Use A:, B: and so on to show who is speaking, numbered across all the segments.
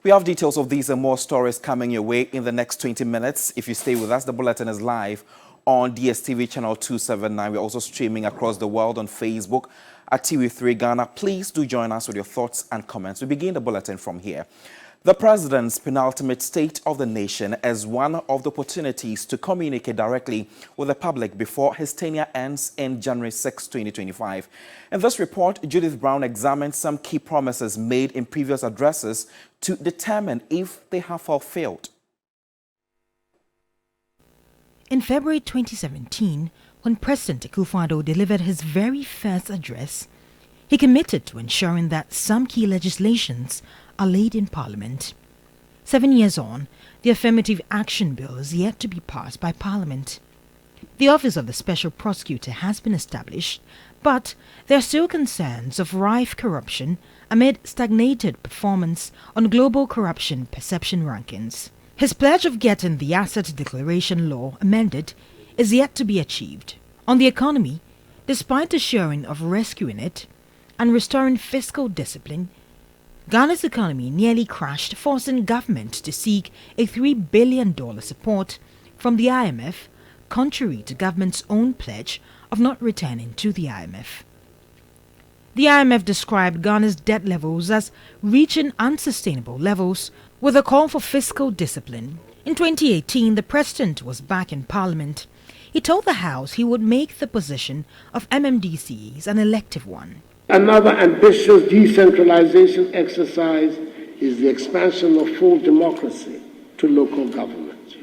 A: We have details of these and more stories coming your way in the next 20 minutes. If you stay with us, the bulletin is live on DSTV channel 279. We're also streaming across the world on Facebook at TV3 Ghana. Please do join us with your thoughts and comments. We begin the bulletin from here. The President's penultimate State of the Nation is one of the opportunities to communicate directly with the public before his tenure ends in January 6, 2025. In this report, Judith Brown examines some key promises made in previous addresses to determine if they have fulfilled.
B: In February 2017, when President Akufo-Addo delivered his very first address, he committed to ensuring that some key legislations are laid in Parliament. 7 years on, the Affirmative Action Bill is yet to be passed by Parliament. The Office of the Special Prosecutor has been established, but there are still concerns of rife corruption amid stagnated performance on global corruption perception rankings. His pledge of getting the Asset Declaration Law amended is yet to be achieved. On the economy, despite assuring of rescuing it and restoring fiscal discipline, Ghana's economy nearly crashed, forcing government to seek a $3 billion support from the IMF, contrary to government's own pledge of not returning to the IMF. The IMF described Ghana's debt levels as reaching unsustainable levels, with a call for fiscal discipline. In 2018, the President was back in Parliament. He told the House he would make the position of MMDCs an elective one.
C: Another ambitious decentralization exercise is the expansion of full democracy to local government.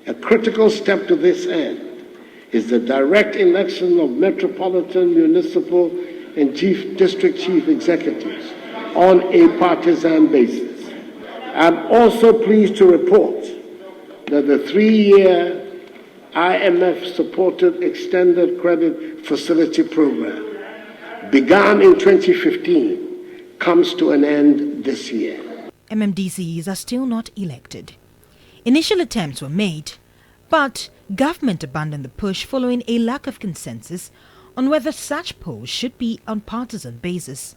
C: A critical step to this end is the direct election of metropolitan, municipal, and district chief executives on a partisan basis. I'm also pleased to report that the 3-year IMF-supported extended credit facility program began in 2015, comes to an end this year.
B: MMDCs are still not elected. Initial attempts were made, but government abandoned the push following a lack of consensus on whether such polls should be on partisan basis.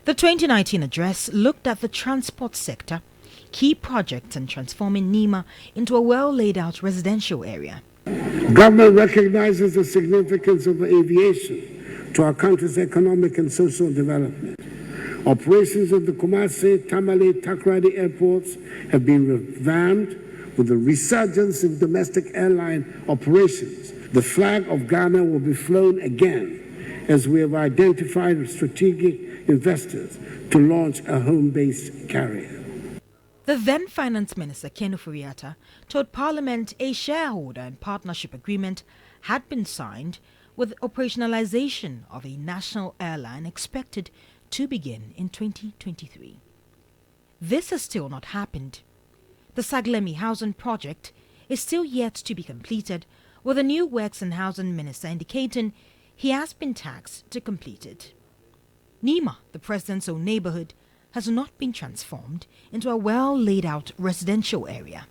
B: The 2019 address looked at the transport sector, key projects, and transforming Nima into a well-laid-out residential area.
C: Government recognizes the significance of aviation to our country's economic and social development. Operations at the Kumasi, Tamale, Takoradi airports have been revamped with a resurgence in domestic airline operations. The flag of Ghana will be flown again as we have identified strategic investors to launch a home-based carrier.
B: The then Finance Minister Ken Ofori-Atta told Parliament a shareholder and partnership agreement had been signed with operationalization of a national airline expected to begin in 2023. This has still not happened. The Saglemi Housing Project is still yet to be completed, with the new Works and Housing Minister indicating he has been tasked to complete it. Nima, the President's own neighborhood, has not been transformed into a well-laid-out residential area.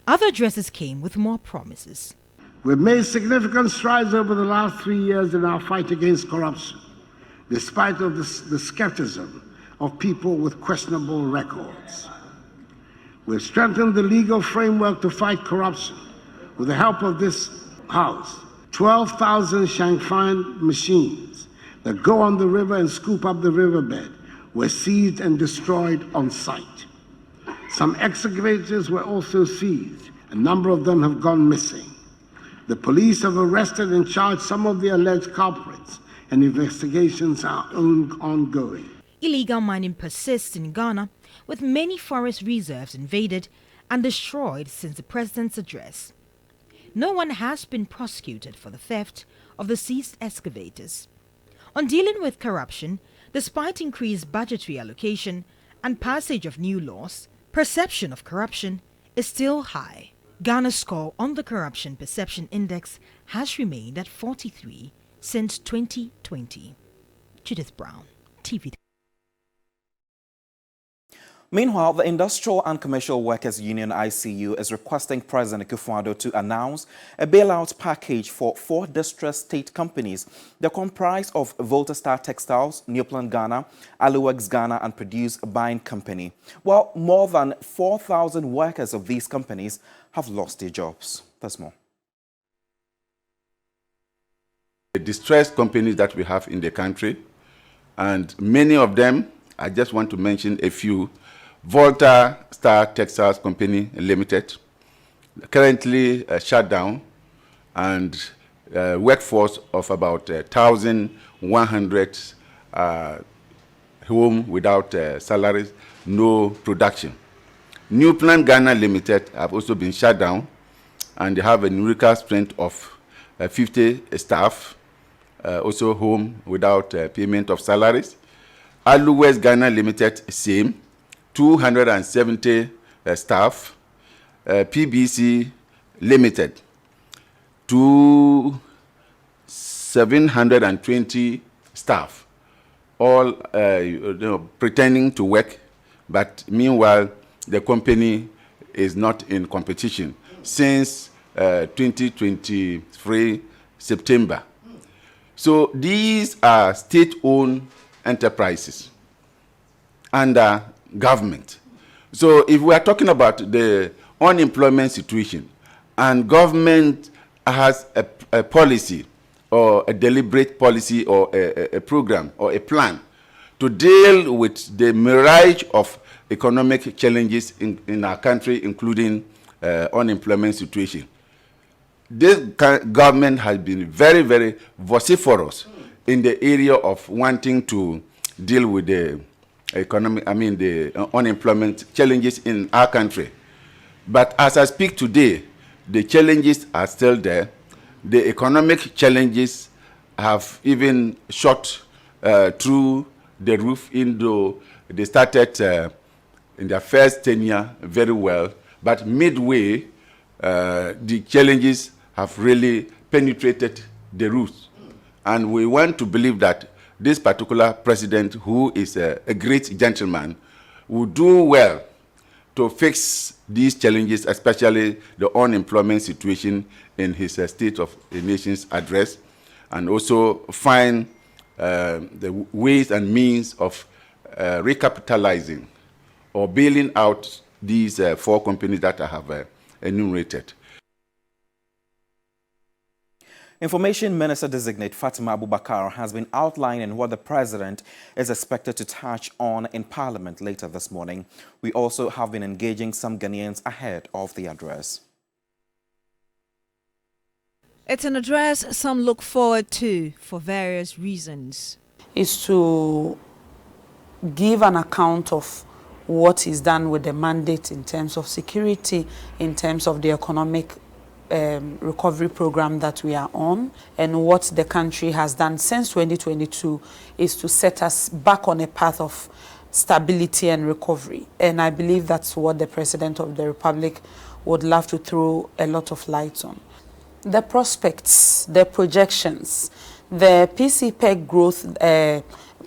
B: Other addresses came with more promises.
C: We've made significant strides over the last 3 years in our fight against corruption, despite of the skepticism of people with questionable records. We've strengthened the legal framework to fight corruption with the help of this House. 12,000 Shangfan machines that go on the river and scoop up the riverbed were seized and destroyed on site. Some excavators were also seized. A number of them have gone missing. The police have arrested and charged some of the alleged culprits, and investigations are ongoing.
B: Illegal mining persists in Ghana, with many forest reserves invaded and destroyed since the President's address. No one has been prosecuted for the theft of the seized excavators. On dealing with corruption, despite increased budgetary allocation and passage of new laws, perception of corruption is still high. Ghana's score on the Corruption Perception Index has remained at 43 since 2020. Judith Brown, TV.
A: Meanwhile, the Industrial and Commercial Workers Union ICU is requesting President Akufo-Addo to announce a bailout package for 4 distressed state companies. They comprise of Voltastar Textiles, Neoplan Ghana, Aluwex Ghana and Produce Buying Company. Well, more than 4,000 workers of these companies have lost their jobs. There's more.
D: The distressed companies that we have in the country, and many of them, I just want to mention a few. Voltastar Textiles Company Limited, currently shut down, and workforce of about 1,100 home without salaries, no production. Neoplan Ghana Limited have also been shut down, and they have a numerical strength of 50 staff, also home without payment of salaries. Aluwex Ghana Limited, same. 270 staff, PBC Limited, 720 staff, all pretending to work, but meanwhile the company is not in competition since 2023 September. So these are state-owned enterprises under government. So if we are talking about the unemployment situation and government has a policy or a deliberate policy or a program or a plan to deal with the mirage of economic challenges in our country, including unemployment situation, this government has been very, very vociferous in the area of wanting to deal with the the unemployment challenges in our country. But as I speak today, the challenges are still there. The economic challenges have even shot through the roof, though they started in their first tenure very well. But midway, the challenges have really penetrated the roots. And we want to believe that this particular president, who is a great gentleman, will do well to fix these challenges, especially the unemployment situation, in his State of the Nation's address, and also find the ways and means of recapitalizing or bailing out these 4 companies that I have enumerated.
A: Information Minister-designate Fatima Abubakar has been outlining what the president is expected to touch on in Parliament later this morning. We also have been engaging some Ghanaians ahead of the address.
E: It's an address some look forward to for various reasons.
F: Is to give an account of what is done with the mandate in terms of security, in terms of the economic recovery program that we are on, and what the country has done since 2022 is to set us back on a path of stability and recovery. And I believe that's what the President of the Republic would love to throw a lot of light on. The prospects, the projections, the PCPEG growth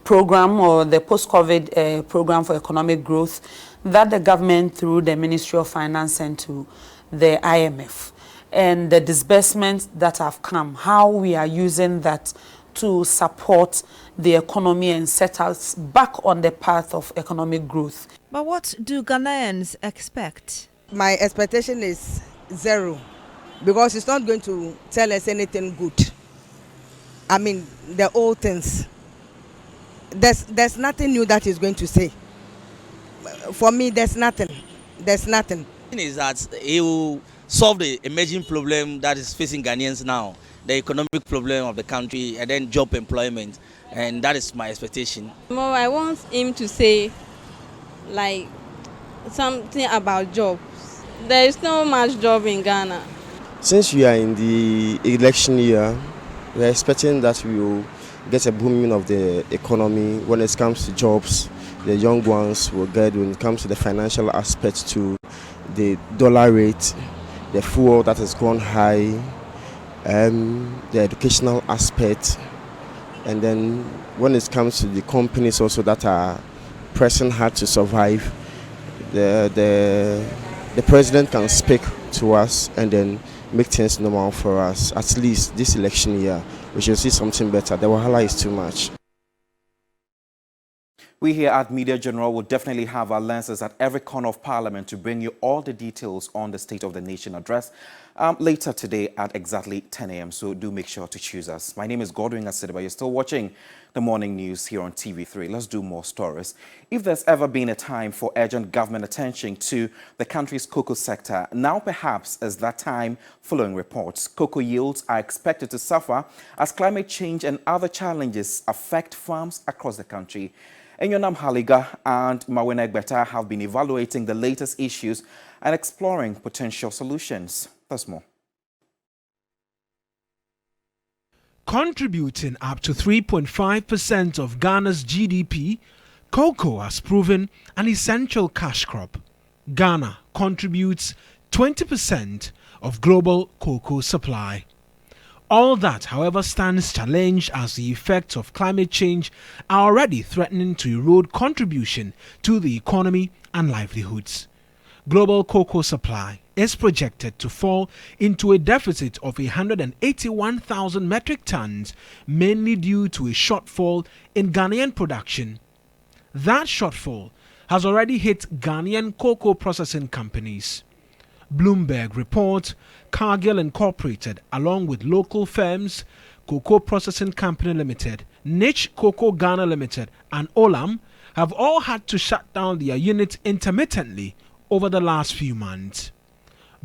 F: program, or the post-COVID program for economic growth that the government through the Ministry of Finance sent to the IMF, and the disbursements that have come, how we are using that to support the economy and set us back on the path of economic growth.
E: But what do Ghanaians expect?
G: My expectation is 0, because it's not going to tell us anything good. I mean, the old things. There's nothing new that he's going to say. For me, there's nothing. There's nothing.
H: The thing is that he will solve the emerging problem that is facing Ghanaians now, the economic problem of the country, and then job employment, and that is my expectation.
I: More, I want him to say, like, something about jobs. There is no much job in Ghana.
J: Since we are in the election year, we are expecting that we will get a booming of the economy when it comes to jobs. The young ones will get, when it comes to the financial aspect, to the dollar rate, the fuel that has gone high, the educational aspect, and then when it comes to the companies also that are pressing hard to survive, the president can speak to us and then make things normal for us. At least this election year, we should see something better. The wahala is too much.
A: We here at Media General will definitely have our lenses at every corner of Parliament to bring you all the details on the State of the Nation address later today at exactly 10 a.m. So do make sure to choose us. My name is Godwin Asidiba. You're still watching the morning news here on TV3. Let's do more stories. If there's ever been a time for urgent government attention to the country's cocoa sector, now perhaps is that time following reports. Cocoa yields are expected to suffer as climate change and other challenges affect farms across the country. Enyonam Haliga and Mawena Egbeta have been evaluating the latest issues and exploring potential solutions. That's more.
K: Contributing up to 3.5% of Ghana's GDP, cocoa has proven an essential cash crop. Ghana contributes 20% of global cocoa supply. All that, however, stands challenged as the effects of climate change are already threatening to erode contribution to the economy and livelihoods. Global cocoa supply is projected to fall into a deficit of 181,000 metric tons, mainly due to a shortfall in Ghanaian production. That shortfall has already hit Ghanaian cocoa processing companies. Bloomberg reports Cargill Incorporated, along with local firms, Cocoa Processing Company Limited, Niche Cocoa Ghana Limited, and Olam, have all had to shut down their units intermittently over the last few months.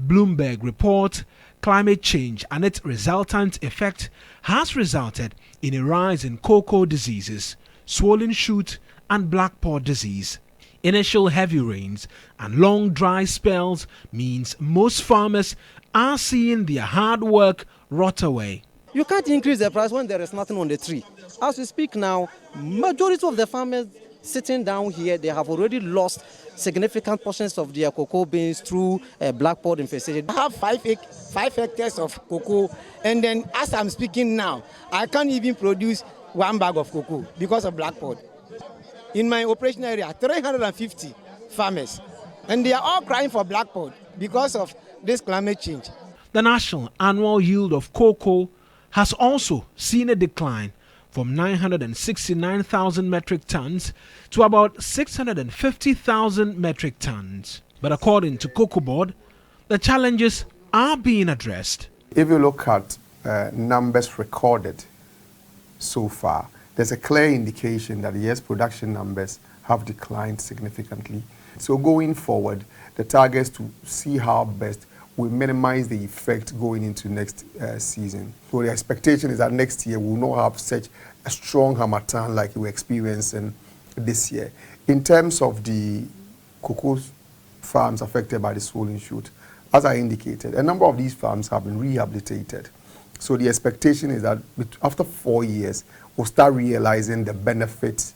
K: Bloomberg reports climate change and its resultant effect has resulted in a rise in cocoa diseases, swollen shoot, and black pod disease. Initial heavy rains and long dry spells means most farmers are seeing their hard work rot away.
L: You can't increase the price when there is nothing on the tree. As we speak now, majority of the farmers sitting down here, they have already lost significant portions of their cocoa beans through black pod infestation.
M: I have 5 hectares of cocoa, and then as I'm speaking now, I can't even produce 1 bag of cocoa because of black pod. In my operation area, 350 farmers, and they are all crying for black pod because of this climate change.
K: The national annual yield of cocoa has also seen a decline from 969,000 metric tons to about 650,000 metric tons. But according to Cocoa Board, the challenges are being addressed.
N: If you look at numbers recorded so far, there's a clear indication that yes, production numbers have declined significantly. So going forward, the target is to see how best we minimize the effect going into next season. So the expectation is that next year we will not have such a strong harmattan like we're experiencing this year. In terms of the cocoa farms affected by the swollen shoot, as I indicated, a number of these farms have been rehabilitated. So the expectation is that after 4 years, we'll start realizing the benefits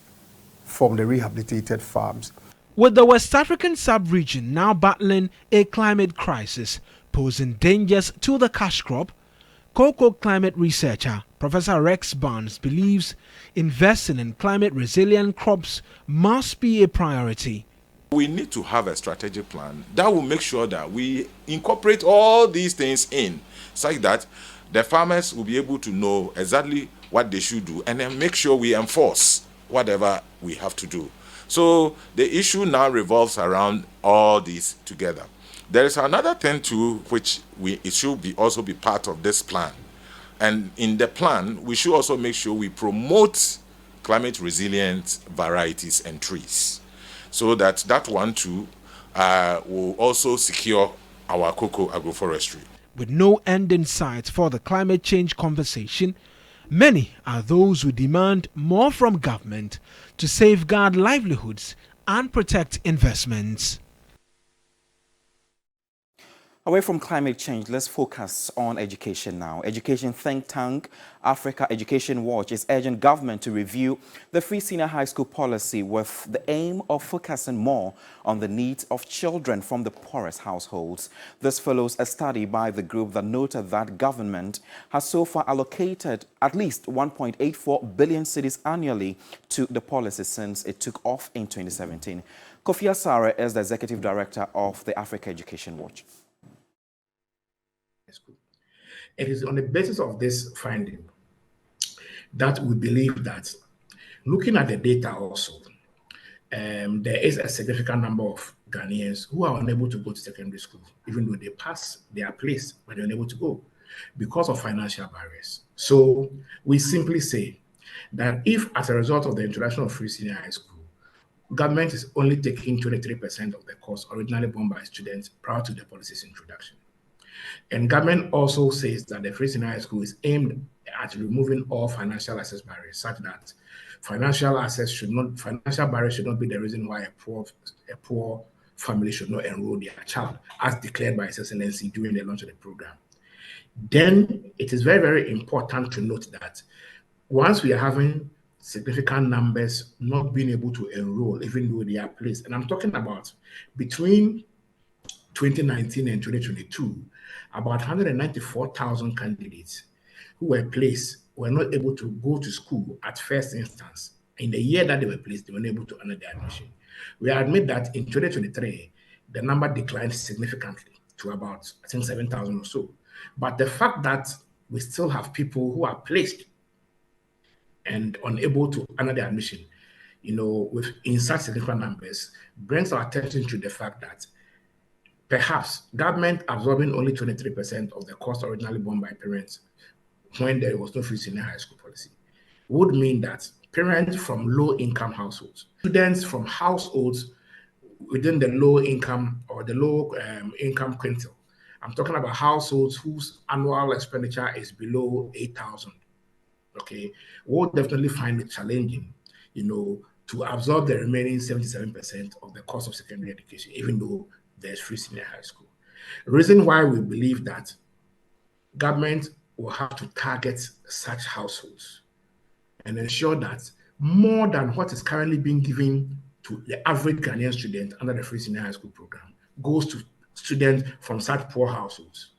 N: from the rehabilitated farms.
K: With the West African sub-region now battling a climate crisis, posing dangers to the cash crop, cocoa climate researcher Professor Rex Barnes believes investing in climate-resilient crops must be a priority.
O: We need to have a strategic plan that will make sure that we incorporate all these things in, such that the farmers will be able to know exactly what they should do and then make sure we enforce whatever we have to do. So the issue now revolves around all these together. There is another thing too, which it should also be part of this plan. And in the plan, we should also make sure we promote climate resilient varieties and trees, so that one too will also secure our cocoa agroforestry.
K: With no end in sight for the climate change conversation, many are those who demand more from government to safeguard livelihoods and protect investments.
A: Away from climate change, let's focus on education now. Education think tank Africa Education Watch is urging government to review the free senior high school policy with the aim of focusing more on the needs of children from the poorest households. This follows a study by the group that noted that government has so far allocated at least 1.84 billion cedis annually to the policy since it took off in 2017. Kofi Asare is the executive director of the Africa Education Watch.
P: It is on the basis of this finding that we believe that, looking at the data also, there is a significant number of Ghanaians who are unable to go to secondary school, even though they pass their place, but they're unable to go because of financial barriers. So we simply say that if, as a result of the introduction of free senior high school, government is only taking 23% of the cost originally borne by students prior to the policy's introduction, and government also says that the free senior high school is aimed at removing all financial access barriers, such that financial barriers should not be the reason why a poor family should not enroll their child, as declared by His Excellency during the launch of the program. Then it is very, very important to note that once we are having significant numbers not being able to enroll, even though they are placed, and I'm talking about between 2019 and 2022, about 194,000 candidates who were placed were not able to go to school at first instance. In the year that they were placed, they were unable to honor their admission. We admit that in 2023, the number declined significantly to about, I think, 7,000 or so. But the fact that we still have people who are placed and unable to honor their admission, in such significant numbers, brings our attention to the fact that perhaps government absorbing only 23% of the cost originally borne by parents when there was no free senior high school policy would mean that parents from low-income households, students from households within the low-income or the low-income quintile, I'm talking about households whose annual expenditure is below 8,000, okay, will definitely find it challenging, to absorb the remaining 77% of the cost of secondary education, even though there's free senior high school. The reason why we believe that government will have to target such households and ensure that more than what is currently being given to the average Ghanaian student under the free senior high school program goes to students from such poor households,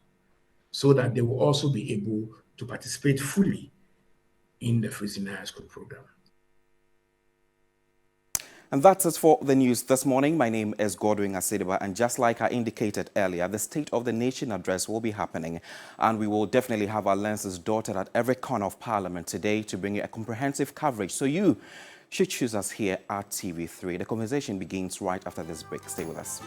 P: so that they will also be able to participate fully in the free senior high school program.
A: And that's it for the news this morning. My name is Godwin Asediba, and just like I indicated earlier, the State of the Nation address will be happening, and we will definitely have our lenses dotted at every corner of Parliament today to bring you a comprehensive coverage. So you should choose us here at TV3. The conversation begins right after this break. Stay with us.